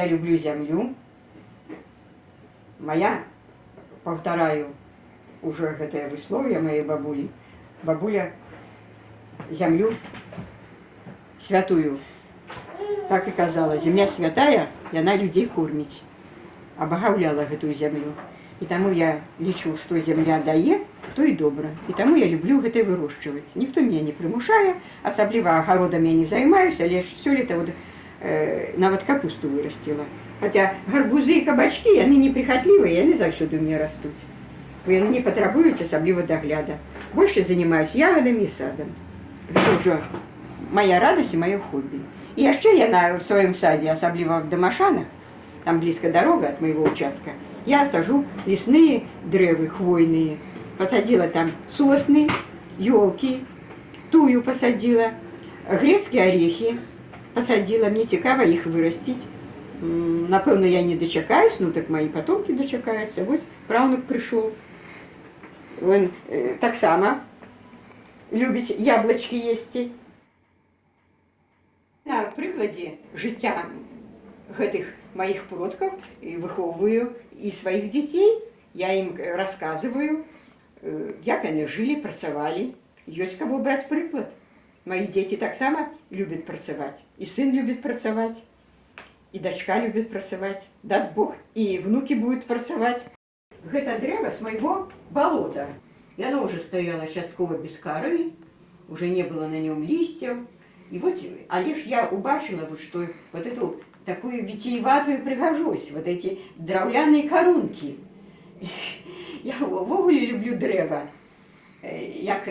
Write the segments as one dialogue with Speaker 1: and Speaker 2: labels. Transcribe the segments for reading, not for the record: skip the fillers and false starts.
Speaker 1: я люблю землю. Моя, повторяю, уже это высловие моей бабули. Бабуля землю святую, так и казала. Земля святая, и она людей кормить. Обагаўляла эту землю. И тому я лечу, что земля дае, то и добро. И тому я люблю это выращивать. Никто меня не примушае, особливо огородом я не займаюсь, а лишь все лето вот, нават капусту вырастила. Хотя гарбузы и кабачки, они неприхотливые, они завсюду у меня растут. Вы не потребуете особливо догляда. Больше занимаюсь ягодами и садом. Это уже моя радость и мое хобби. И еще я на своем саде, особливо в Домашанах, там близко дорога от моего участка, я сажу лесные древы хвойные. Посадила там сосны, елки, тую посадила, грецкие орехи посадила. Мне цікаво их вырастить. Напевно, я не дочекаюсь, ну так мои потомки дочекаются. Вот правнук пришел. Он так само любить яблочки есть. На прикладе життя этих моих продков и выховываю и своих детей. Я им рассказываю, как они жили, працевали. Есть кого брать приклад. Мои дети так само любят працевать. И сын любит працевать, и дочка любит працевать. Даст Бог, и внуки будут працевать. Это древо с моего болота. И оно уже стояло частково без коры, уже не было на нем листьев. И вот, а лишь я убачила, вот, что вот эту такую витиеватую пригожусь, вот эти драўляные корунки. Я вовле люблю древо, як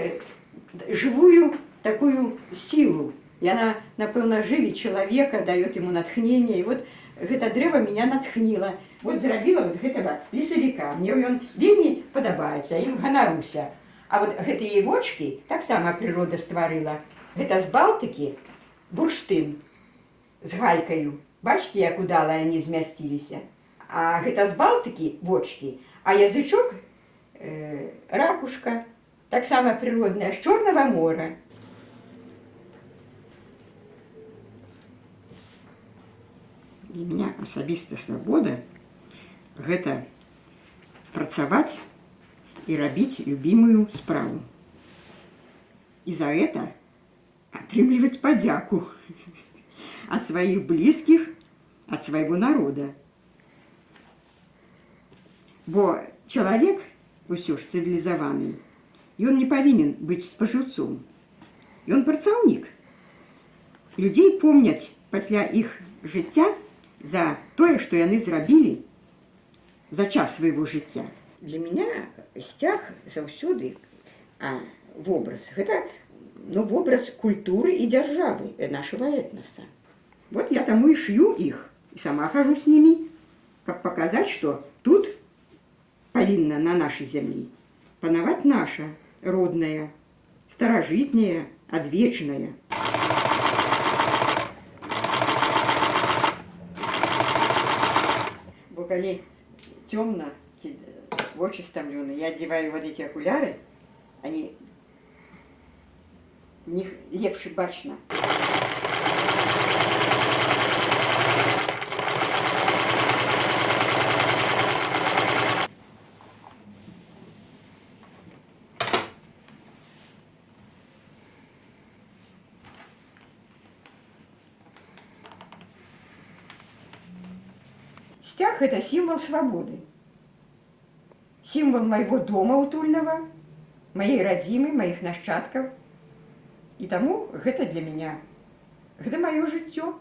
Speaker 1: живую такую силу. И она, напевно, живит человека, дает ему натхнение. И вот это древо меня натхнило. Вот зробила вот этого лесовика. Мне он вельми подобається, им ганаруся. А вот гэтые вочки так само природа створила. Это с Балтики бурштин с галькою. Бачите, як удало они змястились. А это с Балтики вочки, а язычок ракушка, так само природная, с Черного моря. Для меня особистая свобода – это працаваць и робить любимую справу. И за это отрымливать подяку от своих близких, от своего народа. Бо человек, усё ж цивилизованный, и он не повинен быть споживцом. И он працаўнік. Людей помнят после их життя за то, что яны зрабілі за час своего життя. Для меня сцяг заўсёды в образ. Это в образ культуры и державы нашего этноса. Вот я тому и шью их, и сама хожу с ними, как показать, что тут повинна на нашей земле пановать наша родная, старожитняя, адвечная. Бо коли темно, в очи стомлены, я одеваю вот эти окуляры, они в них лепше бачно. Стяг – это символ свободы, символ моего дома утульного, моей родимы, моих нащадков. И тому это для меня, это мое життё.